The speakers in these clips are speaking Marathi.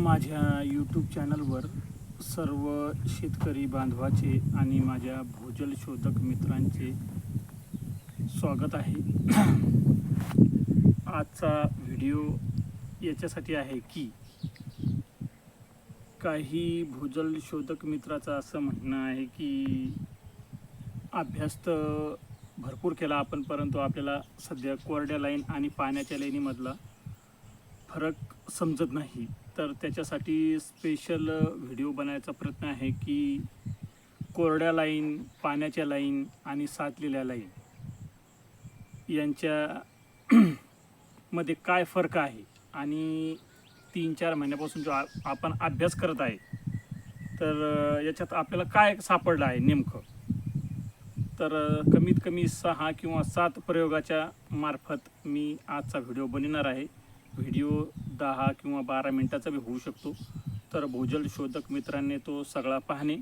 माझ्या यूट्यूब चॅनलवर सर्व शेतकरी बांधवाचे आणि माझ्या भूजल शोधक मित्रांचे स्वागत आहे. आजचा व्हिडिओ याच्यासाठी आहे की काही भूजल शोधक मित्राचं असं म्हणणं आहे की अभ्यास तर भरपूर केला आपण, परंतु आपल्याला सध्या कोरड्या लाईन आणि पाण्याच्या लाईनीमधला फरक समजत नाही. तर त्याच्यासाठी स्पेशल व्हिडिओ बनायचा प्रयत्न आहे की कोरड्या लाईन, पाण्याच्या लाईन आणि साचलेल्या लाईन यांच्या मध्ये काय फरक आहे आणि 3-4 महिन्यापासून जो आपण अभ्यास करत आहे तर याच्यात आपल्याला काय सापडलं आहे नेमकं. तर कमीत कमी 6 किंवा 7 प्रयोगाच्या मार्फत मी आजचा व्हिडिओ बनवणार आहे. व्हिडिओ 10 किंवा 12 मिनटाचा बी होऊ शकतो. तर भूजल शोधक मित्रांनी तो सगळा पाहणे.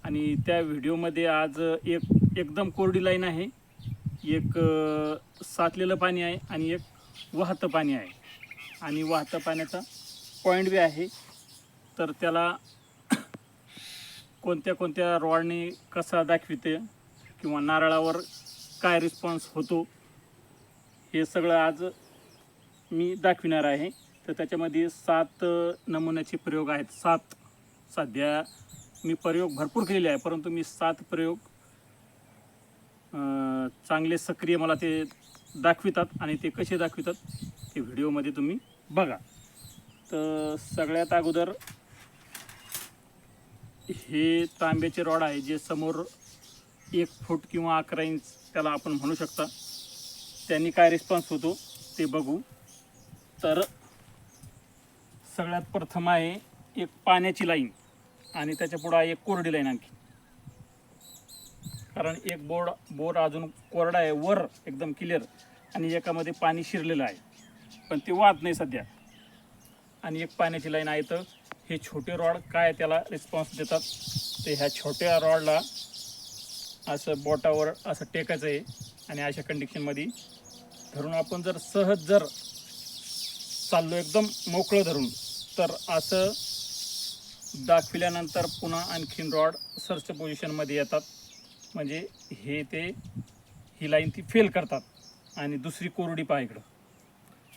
आणि त्या व्हिडिओमध्ये आज एकदम कोरडी लाईन आहे, एक साचलेलं पाणी आहे आणि एक वाहतं पाणी आहे. आणि वाहतं पाण्याचा पॉईंट बी आहे. तर त्याला कोणत्या कोणत्या रॉडने कसा दाखविते किंवा नारळावर काय रिस्पॉन्स होतो हे सगळं आज मी दाखविणार आहे. तर त्याच्यामध्ये 7 नमुन्याचे प्रयोग आहेत. 7 सध्या मी प्रयोग भरपूर केलेले आहे, परंतु मी 7 प्रयोग चांगले सक्रिय मला ते दाखवितात. आणि ते कसे दाखवितात ते व्हिडिओमध्ये तुम्ही बघा. तर सगळ्यात अगोदर हे तांब्याचे रॉड आहे जे समोर 1 फूट किंवा 11 इंच त्याला आपण म्हणू शकता. त्यांनी काय रिस्पॉन्स होतो ते बघू. तर सगळ्यात प्रथम आहे एक पाण्याची लाईन आणि त्याच्या पुढं आहे एक कोरडी लाईन आणखी. कारण एक बोर अजून कोरडा आहे वर एकदम क्लिअर, आणि एकामध्ये पाणी शिरलेलं आहे पण ते वाहत नाही सध्या. आणि एक पाण्याची लाईन आहे. तर हे छोटे रॉड काय त्याला रिस्पॉन्स देतात. ते ह्या छोट्या रॉडला असं बोटावर असं टेकायचं आहे आणि अशा कंडिशनमध्ये धरून आपण जर सहज जर चाललो एकदम मोकळं धरून, तर असं दाखविल्यानंतर पुन्हा आणखीन रॉड सर्च पोझिशनमध्ये येतात. म्हणजे ही लाईन ती फेल करतात. आणि दुसरी कोरडी पहा इकडं,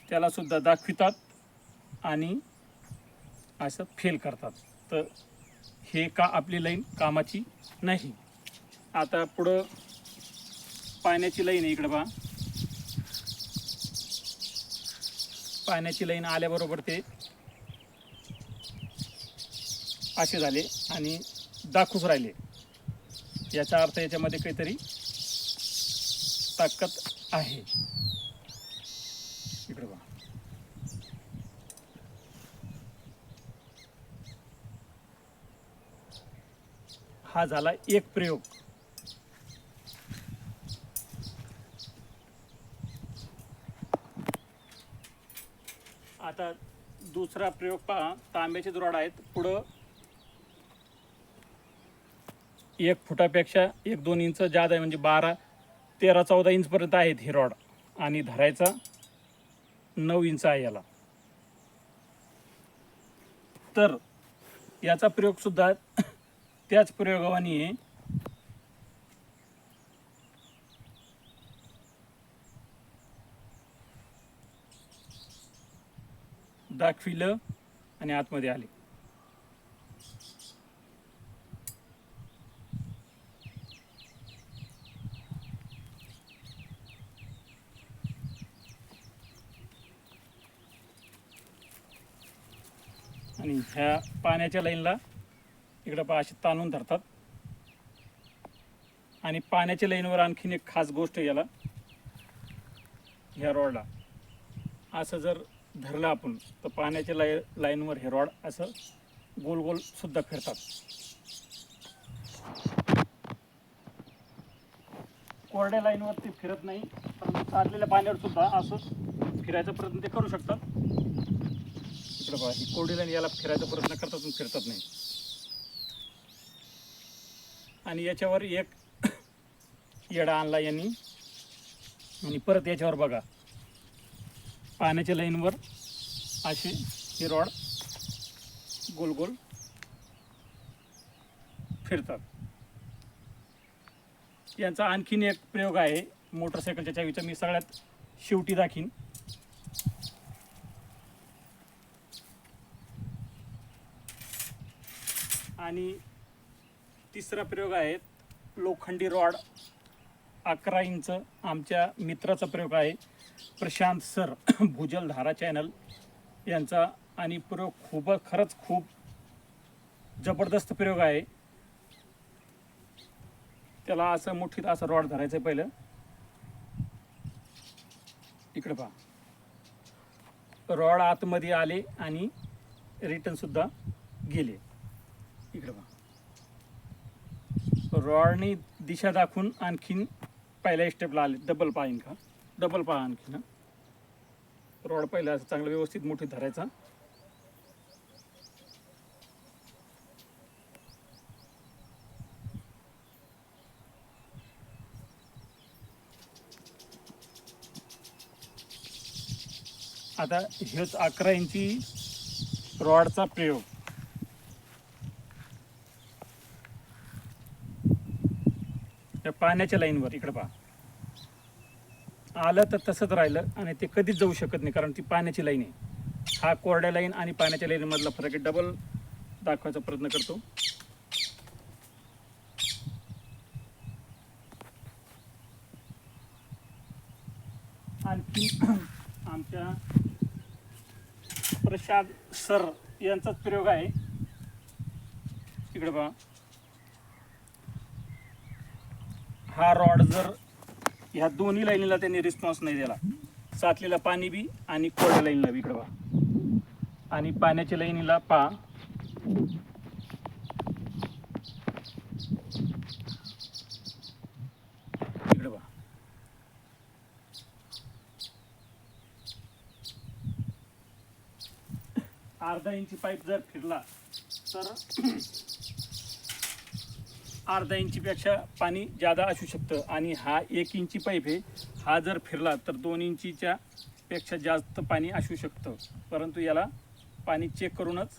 त्यालासुद्धा दाखवितात आणि असं फेल करतात. तर हे का आपली लाईन कामाची नाही. आता पुढं पाण्याची लाईन आहे. इकडं पहा, पाण्याची लाईन आल्याबरोबर ते असे झाले आणि दाखवूच राहिले. याचा अर्थ याच्यामध्ये काहीतरी ताकद आहे. इकडे पहा, हा झाला एक प्रयोग. आता दुसरा प्रयोग पहा. तांब्याचे रॉड आहेत. पुढं 1 फुटापेक्षा 1-2 इंच जादा आहे, म्हणजे 12-13-14 इंचपर्यंत आहेत हे रॉड. आणि धरायचा 9 इंच आहे याला. तर याचा प्रयोगसुद्धा त्याच प्रयोगावानी आहे. दाखविलं आणि आतमध्ये आले. आणि ह्या पाण्याच्या लाईनला इकडं पहा असे ताणून धरतात. आणि पाण्याच्या लाईनवर आणखीन एक खास गोष्ट याला, ह्या रॉडला असं जर धरलं आपण तर पाण्याच्या लाईनवर हे रॉड असं गोल गोल सुद्धा फिरतात. कोरड्या लाईनवर ते फिरत नाही, परंतु साचलेल्या पाण्यावर सुद्धा असं फिरायचा प्रयत्न ते करू शकतात. इकडे बघा, ही कोरडी लाईन याला फिरायचा प्रयत्न करतात पण फिरतात नाही. आणि याच्यावर एक येडा आणला यांनी. आणि परत याच्यावर बघा, पाण्याच्या लाईनवर असे हे रॉड गोल गोल फिरतात. यांचा आणखीन एक प्रयोग आहे मोटरसायकलच्या चावीचा, मी सगळ्यात शेवटी दाखीन. आणि तिसरा प्रयोग आहे लोखंडी रॉड 11 इंच. आमच्या मित्राचा प्रयोग आहे प्रशांत सर भुजलधारा चॅनल यांचा. आणि प्रयोग खरंच खूप जबरदस्त प्रयोग आहे. त्याला असं मुठीत असं रॉड धरायचं पहिलं. इकडे पहा, रॉड आतमध्ये आले आणि रिटर्न सुद्धा गेले. इकडे पहा, रॉडनी दिशा दाखवून आणखीन पहिल्या स्टेपला आले. डबल पाहिन का, डबल पहा आणखीन. रॉड पहिला असं चांगलं व्यवस्थित मुठीत धरायचा. आता हेच 11 इंची रॉडचा प्रयोग. त्या पाण्याच्या लाईनवर इकडे पहा, आलं तर तसंच राहिलं आणि ते कधीच जाऊ शकत नाही, कारण ती पाण्याची लाईन आहे. हा कोरड्या लाईन आणि पाण्याच्या लाईन मधला फरक आहे. डबल दाखवायचा प्रयत्न करतो. आणखी आमच्या प्रशांत सर यांचाच प्रयोग आहे. इकडे पहा, हा रॉड जर ह्या दोन्ही लाईनीला त्यांनी रिस्पॉन्स नाही दिला, साचलेलं पाणी बी आणि कोरड्या लाईनला बी, इकडे पहा, आणि पाण्याच्या लाईनीला पहा, इकडे पहा, अर्धा इंची पाईप जर फिरला तर अर्धा इंचीपेक्षा पाणी जादा असू शकतं. आणि हा 1 इंची पाईप आहे, हा जर फिरला तर 2 इंचीच्या पेक्षा जास्त पाणी असू शकतं. परंतु याला पाणी चेक करूनच,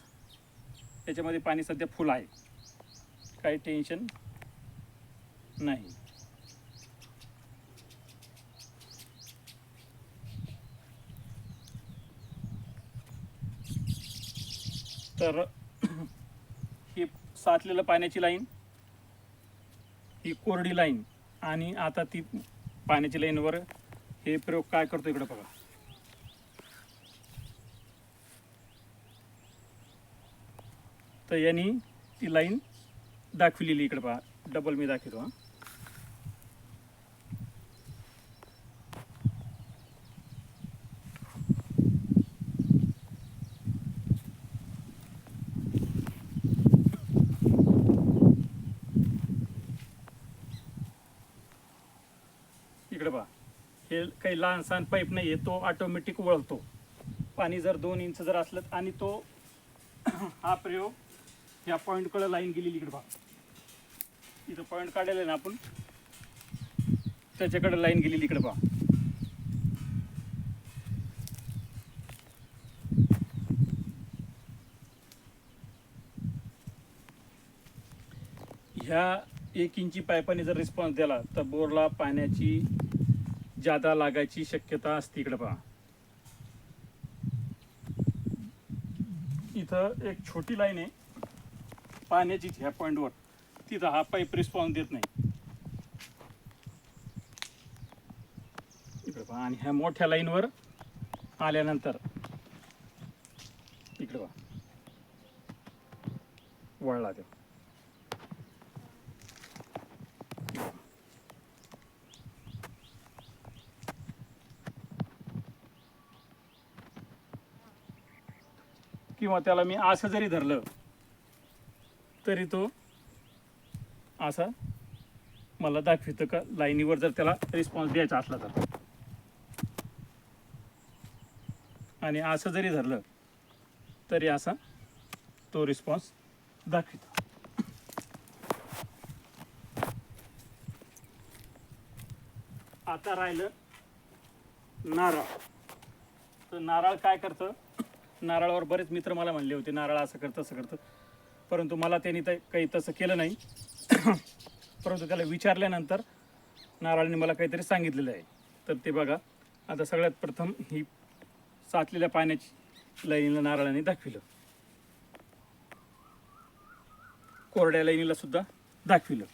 त्याच्यामध्ये पाणी सध्या फुल आहे, काही टेन्शन नाही. तर ही साचलेलं पाण्याची लाईन, ही कोरडी लाईन, आणि आता ती पाण्याच्या लाईनवर हे प्रयोग काय करतो इकडे बघा. तर यांनी ती लाईन दाखविलेली इकडे पहा. डबल मी दाखवतो. हा, इकडे पहा, हे काही लहान सहान पाईप नाही आहे, तो ऑटोमॅटिक वळतो. पाणी जर 2 इंच जर असलं आणि तो हा प्रयोग ह्या पॉईंटकडे लाईन गेलेली, इकडे पहा, इथं पॉईंट काढलेला आहे ना आपण, त्याच्याकडे लाईन गेलेली, इकडे पहा. ह्या 1 इंची पाईपाने जर रिस्पॉन्स दिला तर बोरला पाण्याची जादा लागायची शक्यता असते. इकडे पहा, इथं एक छोटी लाईन आहे पाण्याची, ह्या पॉईंटवर, तिथं हा पाईप रिस्पॉन्स देत नाही. इकडे पहा, आणि ह्या मोठ्या लाईनवर आल्यानंतर इकडे पहा, वळला तो. किंवा त्याला मी असं जरी धरलं तरी तो असा मला दाखवितं का लाईनीवर जर त्याला रिस्पॉन्स द्यायचा असला तर. आणि असं जरी धरलं तरी असा तो रिस्पॉन्स दाखवितो. आता राहिलं नारळ. तर नारळ काय करतं, नारळावर बरेच मित्र मला म्हणले होते नारळ असं करतं तसं करतं, परंतु मला त्यांनी काही तसं केलं नाही. परंतु त्याला विचारल्यानंतर नारळाने मला काहीतरी सांगितलेलं आहे. तर ते बघा, आता सगळ्यात प्रथम ही साचलेल्या पाण्याची लाईनीला नारळाने दाखविलं, कोरड्या लाईनीला सुद्धा दाखविलं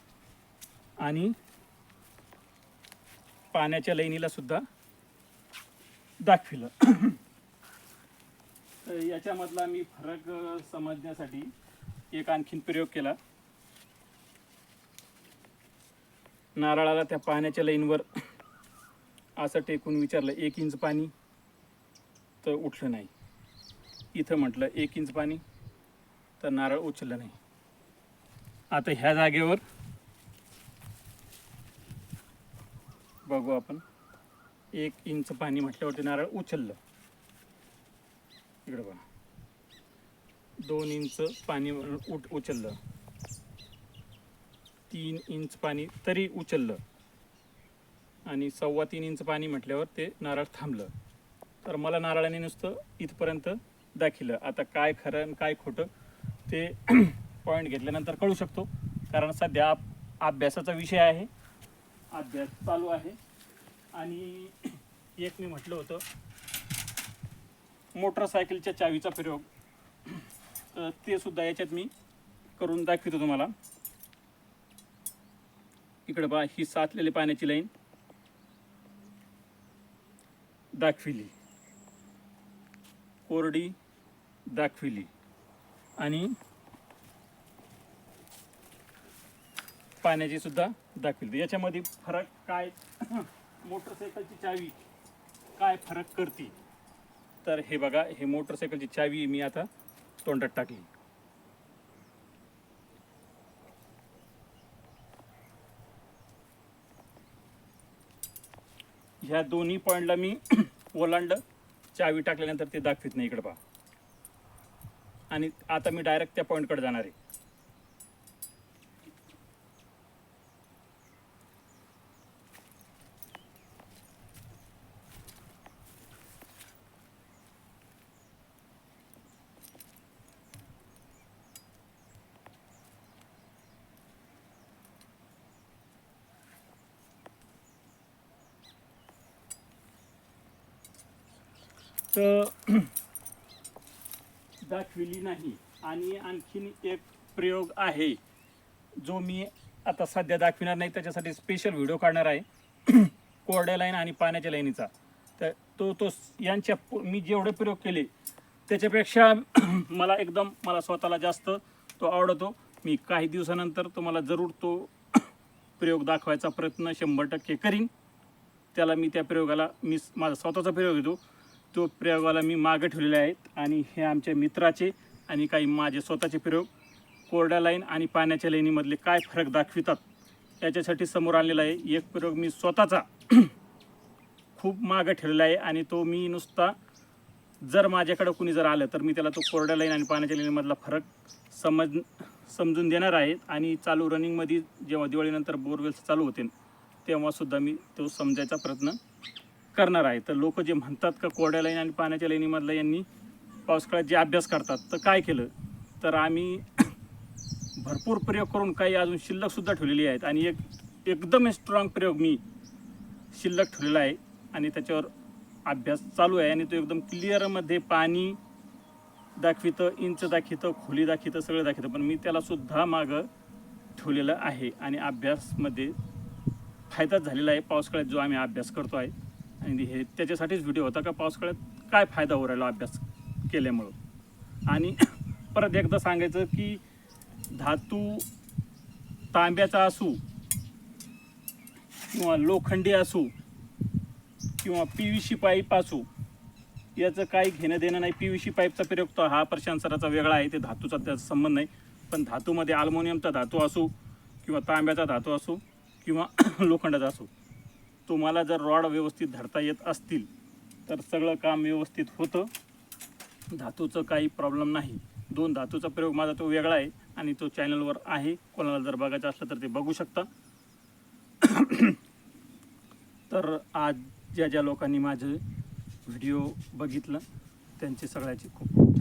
आणि पाण्याच्या लाईनीला सुद्धा दाखविलं. तर याच्यामधला मी फरक समजण्यासाठी एक आणखीन प्रयोग केला. नारळाला त्या पाण्याच्या लाईनवर असं टेकून विचारलं 1 इंच पाणी, तर उठलं नाही. इथं म्हटलं 1 इंच पाणी, तर नारळ उचललं नाही. आता ह्या जागेवर बघू आपण, 1 इंच पाणी म्हटल्यावरती नारळ उचललं. इकडे बघा, 2 इंच पाणी उचललं, 3 इंच पाणी तरी उचललं आणि 3.25 इंच पाणी म्हटल्यावर ते नारळ थांबलं. तर मला नारळाने नुसतं इथपर्यंत दाखिलं. आता काय खरं आणि काय खोटं ते पॉईंट घेतल्यानंतर कळू शकतो, कारण सध्या अभ्यासाचा विषय आहे, अभ्यास चालू आहे. आणि एक मी म्हटलं होतं मोटरसायकलच्या चावीचा प्रयोग, ते सुद्धा याच्यात मी करून दाखवतो तुम्हाला. इकडे बघा, ही साचलेली पाण्याची लाईन दाखविली, कोरडी दाखविली आणि पाण्याची सुद्धा दाखविली. याच्यामध्ये फरक काय, मोटरसायकलची चावी काय फरक करते, तर हे बघा, हे मोटरसायकलची चावी मी आता तोंडात टाकली. ह्या दोन्ही पॉईंटला मी ओलांडलं, चावी टाकल्यानंतर ते दाखवित नाही. इकडे पहा, आणि आता मी डायरेक्ट त्या पॉईंटकडे जाणार आहे. तर दाखविली नाही. आणि आणखीन एक प्रयोग आहे जो मी आता सध्या दाखविणार नाही, त्याच्यासाठी स्पेशल व्हिडिओ काढणार आहे कोरड्या लाईन आणि पाण्याच्या लाईनीचा. तर तो यांच्या मी जेवढे प्रयोग केले त्याच्यापेक्षा मला स्वतःला जास्त तो आवडतो. मी काही दिवसानंतर तुम्हाला जरूर तो प्रयोग दाखवायचा प्रयत्न 100% करीन. त्याला मी त्या प्रयोगाला माझा स्वतःचा प्रयोग येतो, तो प्रयोगाला मी मागे ठेवलेले आहेत. आणि हे आमच्या मित्राचे आणि काही माझे स्वतःचे प्रयोग कोरड्या लाईन आणि पाण्याच्या लाईनीमधले काय फरक दाखवितात याच्यासाठी समोर आणलेला आहे. एक प्रयोग मी स्वतःचा खूप मागे ठेवलेला आहे आणि तो मी नुसता, जर माझ्याकडं कुणी जर आलं तर मी त्याला तो कोरड्या लाईन आणि पाण्याच्या लाईनीमधला फरक समजून देणार आहे. आणि चालू रनिंगमध्ये जेव्हा दिवाळीनंतर बोरवेल्स चालू होते तेव्हासुद्धा मी तो समजायचा प्रयत्न करणार आहे. तर लोक जे म्हणतात का कोरड्या लाईन आणि पाण्याच्या लाईनीमधला यांनी पावसाळ्यात जे अभ्यास करतात, तर काय केलं, तर आम्ही भरपूर प्रयोग करून काही अजून शिल्लकसुद्धा ठेवलेली आहेत. आणि एकदम स्ट्रॉंग प्रयोग मी शिल्लक ठेवलेला आहे आणि त्याच्यावर अभ्यास चालू आहे. आणि तो एकदम क्लिअरमध्ये पाणी दाखवितं, इंच दाखवितं, खोली दाखवितं, सगळं दाखवितं. पण मी त्यालासुद्धा मागं ठेवलेलं आहे आणि अभ्यासमध्ये फायदाच झालेला आहे पावसाळ्यात जो आम्ही अभ्यास करतो आहे. आणि हे त्याच्यासाठीच व्हिडिओ होता का पावसाळ्यात काय फायदा हो राहिला अभ्यास केल्यामुळं. आणि परत एकदा सांगायचं की धातू तांब्याचा असू किंवा लोखंडी असू किंवा PVC पाईप असू, याचं काही घेणं देणं नाही. PVC पाईपचा प्रयोग तो हा प्रशांत सराचा वेगळा आहे, ते धातूचा त्याचा संबंध नाही. पण धातूमध्ये अल्युमिनियमचा धातू असू किंवा तांब्याचा धातू असू किंवा लोखंडाचा असू, तुम्हाला जर रॉड व्यवस्थित धरता येत असतील तर सगळं काम व्यवस्थित होतं. धातूचं काही प्रॉब्लेम नाही. 2 धातूचा प्रयोग माझा तो वेगळा आहे आणि तो चॅनलवर आहे, कोणाला जर बघायचं असलं तर ते बघू शकता. तर आज ज्या लोकांनी माझं व्हिडिओ बघितलं त्यांचे सगळ्याचे खूप